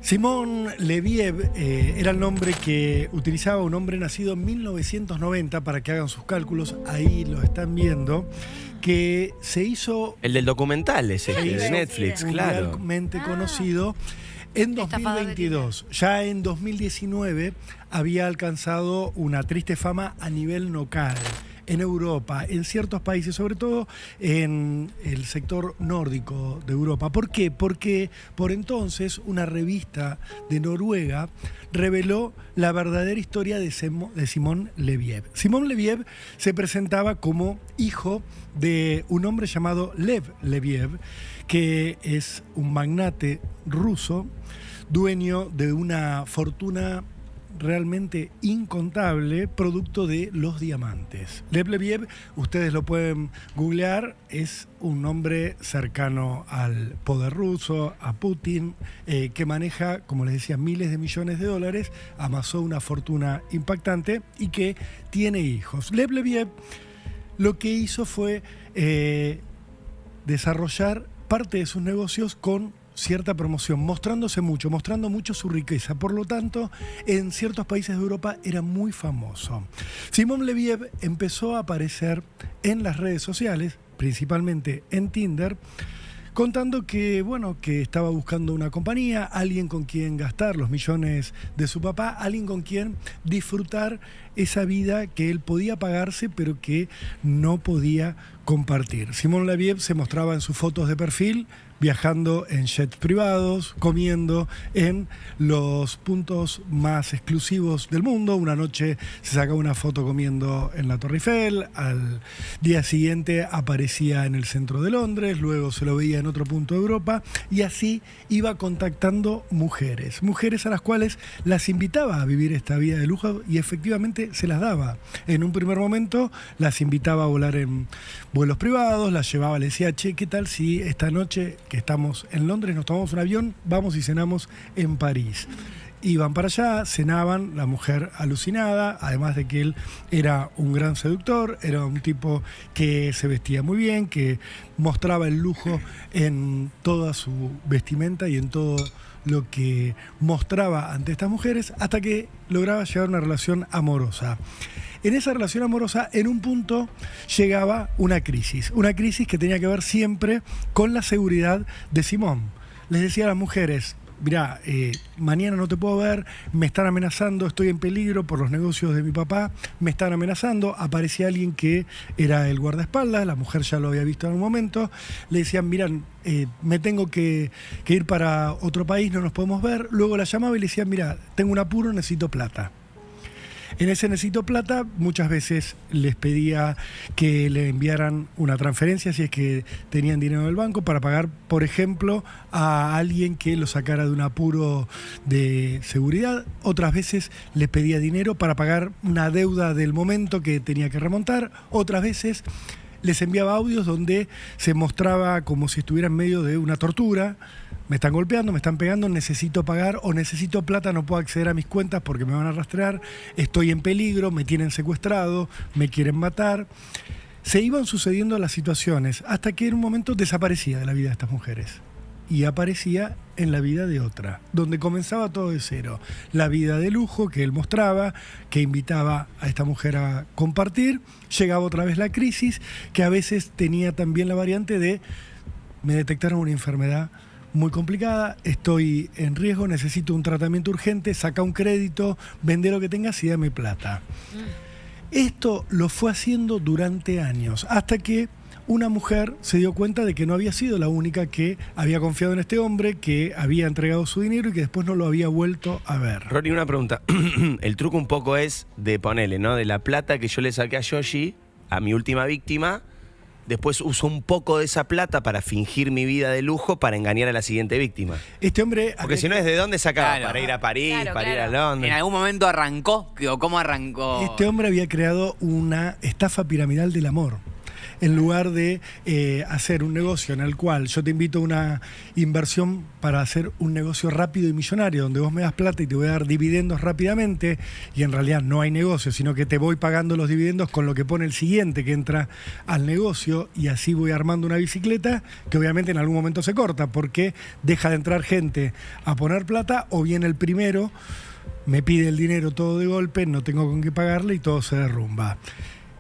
Simón Leviev era el nombre que utilizaba un hombre nacido en 1990, para que hagan sus cálculos, ahí lo están viendo, que se hizo... El del documental ese, se de hizo Netflix, claro. mundialmente conocido en 2022. Ya en 2019 había alcanzado una triste fama a nivel local. En Europa, en ciertos países, sobre todo en el sector nórdico de Europa. ¿Por qué? Porque por entonces una revista de Noruega reveló la verdadera historia de Simón Leviev. Simón Leviev se presentaba como hijo de un hombre llamado Lev Leviev, que es un magnate ruso, dueño de una fortuna realmente incontable, producto de los diamantes. Lev Leviev, ustedes lo pueden googlear, es un hombre cercano al poder ruso, a Putin, que maneja, como les decía, miles de millones de dólares, amasó una fortuna impactante y que tiene hijos. Lev Leviev lo que hizo fue desarrollar parte de sus negocios con cierta promoción, mostrando mucho su riqueza. Por lo tanto, en ciertos países de Europa era muy famoso. Simón Leviev empezó a aparecer en las redes sociales, principalmente en Tinder, contando que, bueno, que estaba buscando una compañía, alguien con quien gastar los millones de su papá, alguien con quien disfrutar esa vida que él podía pagarse, pero que no podía compartir. Simón Leviev se mostraba en sus fotos de perfil viajando en jets privados, comiendo en los puntos más exclusivos del mundo. Una noche se sacaba una foto comiendo en la Torre Eiffel, al día siguiente aparecía en el centro de Londres, luego se lo veía en otro punto de Europa, y así iba contactando mujeres a las cuales las invitaba a vivir esta vida de lujo, y efectivamente se las daba. En un primer momento las invitaba a volar en vuelos privados, las llevaba, le decía: che, ¿qué tal si esta noche que estamos en Londres nos tomamos un avión, vamos y cenamos en París? Iban para allá, cenaban, la mujer alucinada, además de que él era un gran seductor, era un tipo que se vestía muy bien, que mostraba el lujo en toda su vestimenta y en todo lo que mostraba ante estas mujeres, hasta que lograba llevar una relación amorosa. En esa relación amorosa, en un punto, llegaba una crisis que tenía que ver siempre con la seguridad de Simón. Les decía a las mujeres: mirá, mañana no te puedo ver, me están amenazando, estoy en peligro por los negocios de mi papá, me están amenazando. Aparecía alguien que era el guardaespaldas, la mujer ya lo había visto en un momento, le decían: mirá, me tengo que ir para otro país, no nos podemos ver. Luego la llamaba y le decían: mirá, tengo un apuro, necesito plata. En ese necesito plata, muchas veces les pedía que le enviaran una transferencia si es que tenían dinero en el banco para pagar, por ejemplo, a alguien que lo sacara de un apuro de seguridad. Otras veces les pedía dinero para pagar una deuda del momento que tenía que remontar. Otras veces les enviaba audios donde se mostraba como si estuviera en medio de una tortura. Me están golpeando, me están pegando, necesito pagar o necesito plata, no puedo acceder a mis cuentas porque me van a rastrear, estoy en peligro, me tienen secuestrado, me quieren matar. Se iban sucediendo las situaciones hasta que en un momento desaparecía de la vida de estas mujeres y aparecía en la vida de otra, donde comenzaba todo de cero. La vida de lujo que él mostraba, que invitaba a esta mujer a compartir. Llegaba otra vez la crisis, que a veces tenía también la variante de: me detectaron una enfermedad muy complicada, estoy en riesgo, necesito un tratamiento urgente, saca un crédito, vende lo que tengas y dame plata. Esto lo fue haciendo durante años, hasta que una mujer se dio cuenta de que no había sido la única que había confiado en este hombre, que había entregado su dinero y que después no lo había vuelto a ver. Rory, una pregunta. El truco un poco es de ponerle, ¿no? De la plata que yo le saqué a Yoshi, a mi última víctima. Después uso un poco de esa plata para fingir mi vida de lujo para engañar a la siguiente víctima. Este hombre... Porque si no, ¿es de dónde sacaba? Claro. Para ir a París, Claro, para ir a claro. Londres. ¿En algún momento arrancó? ¿Cómo arrancó? Este hombre había creado una estafa piramidal del amor. en lugar de hacer un negocio en el cual yo te invito a una inversión para hacer un negocio rápido y millonario, donde vos me das plata y te voy a dar dividendos rápidamente, y en realidad no hay negocio, sino que te voy pagando los dividendos con lo que pone el siguiente que entra al negocio, y así voy armando una bicicleta que obviamente en algún momento se corta, porque deja de entrar gente a poner plata, o bien el primero me pide el dinero todo de golpe, no tengo con qué pagarle y todo se derrumba.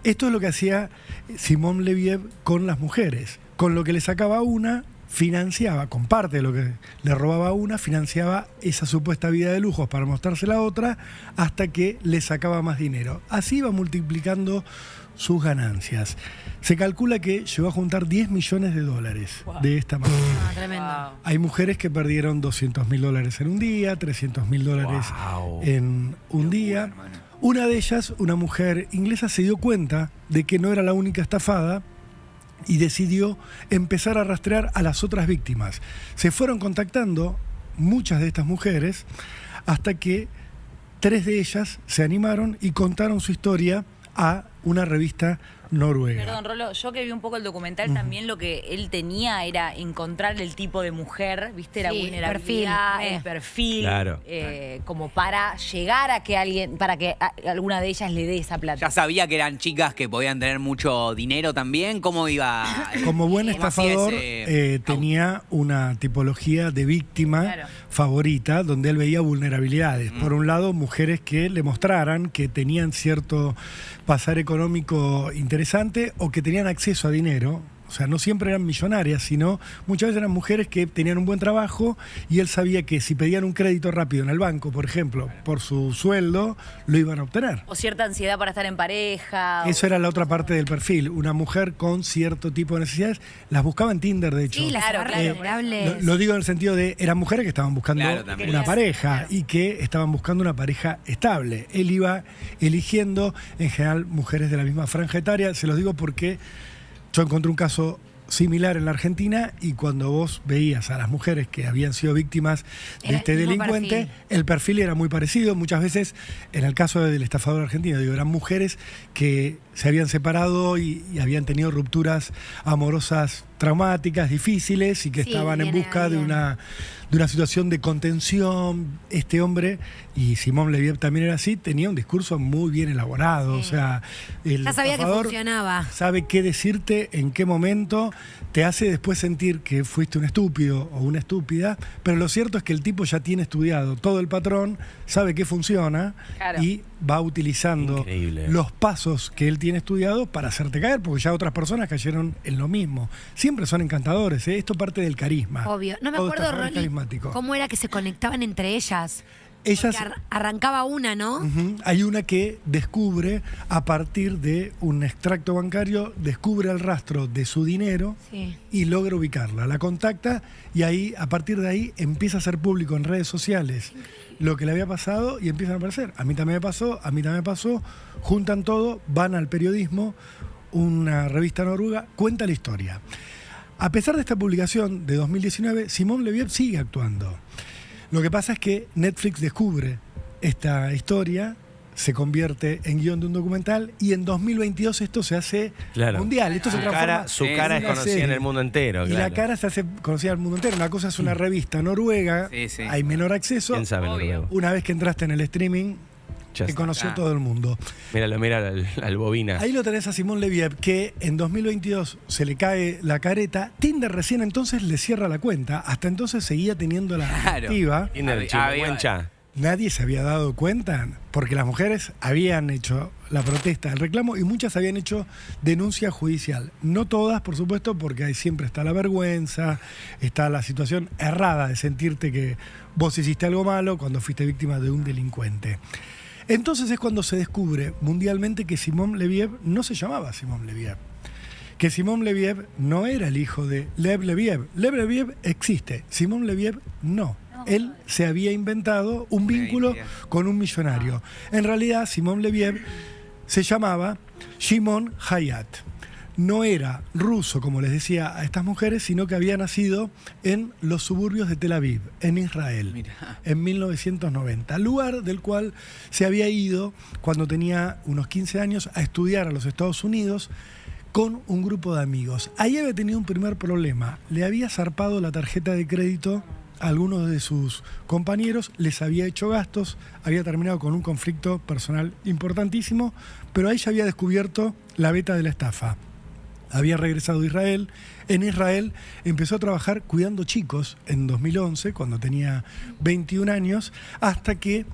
Esto es lo que hacía Simón Leviev con las mujeres. Con lo que le sacaba una, financiaba, con parte de lo que le robaba una, financiaba esa supuesta vida de lujos para mostrársela a otra, hasta que le sacaba más dinero. Así iba multiplicando sus ganancias. Se calcula que llegó a juntar $10 millones de esta manera. Tremendo. Hay mujeres que perdieron $200.000 en un día, $300.000 en un día. Hermano. Una de ellas, una mujer inglesa, se dio cuenta de que no era la única estafada y decidió empezar a rastrear a las otras víctimas. Se fueron contactando muchas de estas mujeres hasta que 3 de ellas se animaron y contaron su historia a una revista noruega. Perdón, Rolo, yo que vi un poco el documental, también lo que él tenía era encontrar el tipo de mujer, ¿viste? La Sí, vulnerabilidad, el perfil, Claro. como para llegar a que alguien, para que alguna de ellas le dé esa plata. Ya sabía que eran chicas que podían tener mucho dinero también. ¿Cómo iba? Como buen ¿Cómo hacía estafador, ese tenía una tipología de víctima Claro. favorita, donde él veía vulnerabilidades. Por un lado, mujeres que le mostraran que tenían cierto pasar económico interesante o que tenían acceso a dinero. O sea, no siempre eran millonarias, sino muchas veces eran mujeres que tenían un buen trabajo, y él sabía que si pedían un crédito rápido en el banco, por ejemplo, por su sueldo, lo iban a obtener. O cierta ansiedad para estar en pareja. Eso era la otra parte del perfil. Una mujer con cierto tipo de necesidades las buscaba en Tinder, de hecho. Sí, las Claro, barras claro. vulnerables. Lo digo en el sentido de, eran mujeres que estaban buscando Claro, también. una pareja, Claro. y que estaban buscando una pareja estable. Él iba eligiendo, en general, mujeres de la misma franja etaria. Se los digo porque yo encontré un caso similar en la Argentina, y cuando vos veías a las mujeres que habían sido víctimas de Era este el mismo delincuente, perfil. el perfil era muy parecido. Muchas veces, en el caso del estafador argentino, digo, eran mujeres que se habían separado y habían tenido rupturas amorosas traumáticas, difíciles, y que Sí, estaban en viene busca de bien. una situación de contención. Este hombre, y Simón Leviev también era así, tenía un discurso muy bien elaborado. Sí. O sea, el Ya sabía que estafador funcionaba. sabe qué decirte, en qué momento, te hace después sentir que fuiste un estúpido o una estúpida, pero lo cierto es que el tipo ya tiene estudiado todo el patrón, sabe qué funciona, Claro. y va utilizando Increíble. los pasos que él tiene estudiado para hacerte caer, porque ya otras personas cayeron en lo mismo. Siempre son encantadores, ¿eh? Esto parte del carisma. Obvio. No me Todo acuerdo, estafador es Rolly, carismático. cómo era que se conectaban entre ellas. Ellas... Porque arrancaba una, ¿no? Ujú. Hay una que descubre, a partir de un extracto bancario, descubre el rastro de su dinero Sí. y logra ubicarla. La contacta, y ahí, a partir de ahí, empieza a hacer público en redes sociales lo que le había pasado, y empiezan a aparecer. A mí también me pasó, a mí también me pasó. Juntan todo, van al periodismo, una revista noruega, cuenta la historia. A pesar de esta publicación de 2019, Simón Leviev sigue actuando. Lo que pasa es que Netflix descubre esta historia, se convierte en guión de un documental, y en 2022 esto se hace Claro. mundial. Esto se Su transforma cara, su cara en es una conocida en serie. el mundo entero. Y la claro. cara se hace conocida al mundo entero. Una cosa es una revista noruega, Sí, sí. hay menor acceso. ¿Quién sabe? Obvio. Noruego? Una vez que entraste en el streaming, Ya te está. conoció Ah. todo el mundo. Míralo, mira al bobina. Ahí lo tenés a Simón Leviev, que en 2022 se le cae la careta. Tinder recién entonces le cierra la cuenta. Hasta entonces seguía teniendo la Claro. activa. Tiene el Había- chihuahuencha. Nadie se había dado cuenta, porque las mujeres habían hecho la protesta, el reclamo, y muchas habían hecho denuncia judicial. No todas, por supuesto, porque ahí siempre está la vergüenza, está la situación errada de sentirte que vos hiciste algo malo cuando fuiste víctima de un delincuente. Entonces es cuando se descubre mundialmente que Simón Leviev no se llamaba Simón Leviev. Que Simón Leviev no era el hijo de Lev Leviev. Lev Leviev existe, Simón Leviev no. Él se había inventado un vínculo con un millonario. En realidad, Simón Leviev se llamaba Shimon Hayat. No era ruso, como les decía a estas mujeres, sino que había nacido en los suburbios de Tel Aviv, en Israel, Mirá. en 1990, lugar del cual se había ido cuando tenía unos 15 años a estudiar a los Estados Unidos, con un grupo de amigos. Ahí había tenido un primer problema. Le había zarpado la tarjeta de crédito a algunos de sus compañeros, les había hecho gastos, había terminado con un conflicto personal importantísimo, pero ahí ya había descubierto la beta de la estafa. Había regresado a Israel. En Israel empezó a trabajar cuidando chicos en 2011, cuando tenía 21 años, hasta que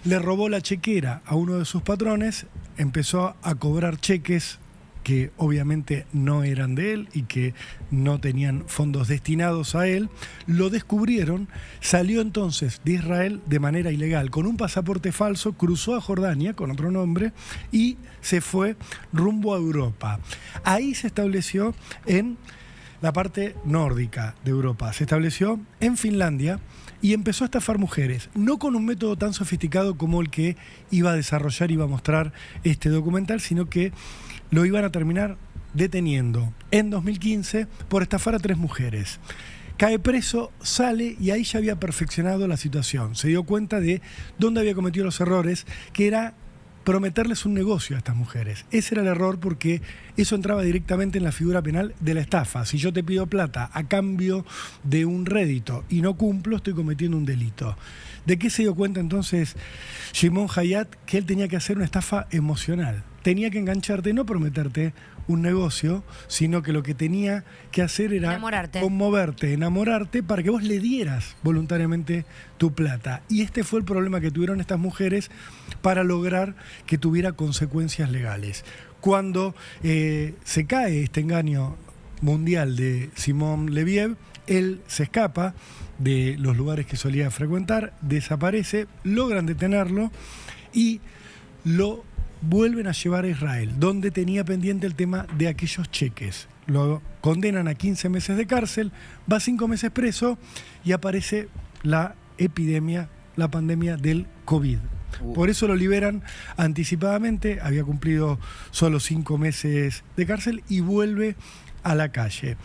le robó la chequera a uno de sus patrones, empezó a cobrar cheques que obviamente no eran de él y que no tenían fondos destinados a él. Lo descubrieron, salió entonces de Israel de manera ilegal, con un pasaporte falso, cruzó a Jordania con otro nombre y se fue rumbo a Europa. Ahí se estableció en la parte nórdica de Europa, se estableció en Finlandia y empezó a estafar mujeres, no con un método tan sofisticado como el que iba a desarrollar y iba a mostrar este documental, sino que lo iban a terminar deteniendo en 2015 por estafar a 3 mujeres. Cae preso, sale y ahí ya había perfeccionado la situación. Se dio cuenta de dónde había cometido los errores, que era prometerles un negocio a estas mujeres. Ese era el error porque eso entraba directamente en la figura penal de la estafa. Si yo te pido plata a cambio de un rédito y no cumplo, estoy cometiendo un delito. ¿De qué se dio cuenta entonces Shimon Hayat? Que él tenía que hacer una estafa emocional. Tenía que engancharte, no prometerte un negocio, sino que lo que tenía que hacer era conmoverte, enamorarte, para que vos le dieras voluntariamente tu plata. Y este fue el problema que tuvieron estas mujeres para lograr que tuviera consecuencias legales. Cuando se cae este engaño mundial de Simon Leviev, él se escapa de los lugares que solía frecuentar, desaparece, logran detenerlo y lo vuelven a llevar a Israel, donde tenía pendiente el tema de aquellos cheques. Lo condenan a 15 meses de cárcel, va 5 meses preso y aparece la epidemia, la pandemia del COVID. Por eso lo liberan anticipadamente, había cumplido solo 5 meses de cárcel y vuelve a la calle.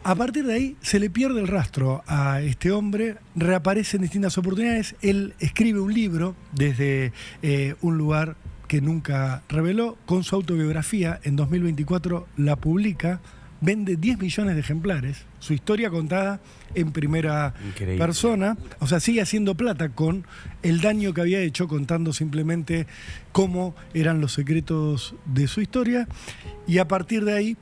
A partir de ahí se le pierde el rastro a este hombre, reaparece en distintas oportunidades, él escribe un libro desde un lugar que nunca reveló, con su autobiografía, en 2024 la publica, vende 10 millones de ejemplares, su historia contada en primera persona, o sea, sigue haciendo plata con el daño que había hecho, contando simplemente cómo eran los secretos de su historia, y a partir de ahí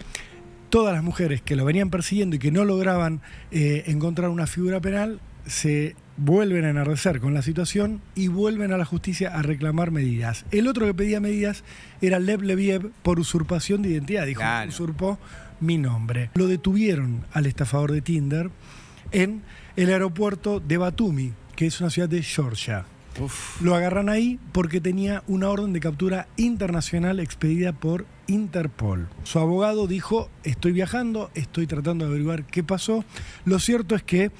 todas las mujeres que lo venían persiguiendo y que no lograban encontrar una figura penal se vuelven a enardecer con la situación y vuelven a la justicia a reclamar medidas. El otro que pedía medidas era Lev Leviev por usurpación de identidad. Dijo, claro, usurpó mi nombre. Lo detuvieron al estafador de Tinder en el aeropuerto de Batumi, que es una ciudad de Georgia. Lo agarran ahí porque tenía una orden de captura internacional expedida por Interpol. Su abogado dijo, estoy viajando, estoy tratando de averiguar qué pasó. Lo cierto es que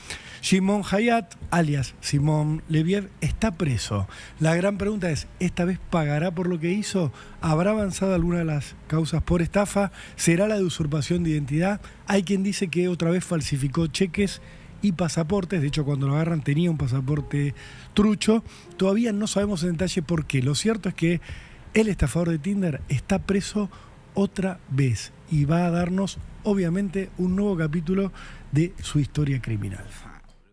Shimon Hayat, alias Simon Leviev, está preso. La gran pregunta es, ¿esta vez pagará por lo que hizo? ¿Habrá avanzado alguna de las causas por estafa? ¿Será la de usurpación de identidad? Hay quien dice que otra vez falsificó cheques y pasaportes. De hecho, cuando lo agarran tenía un pasaporte trucho. Todavía no sabemos en detalle por qué. Lo cierto es que el estafador de Tinder está preso otra vez y va a darnos, obviamente, un nuevo capítulo de su historia criminal.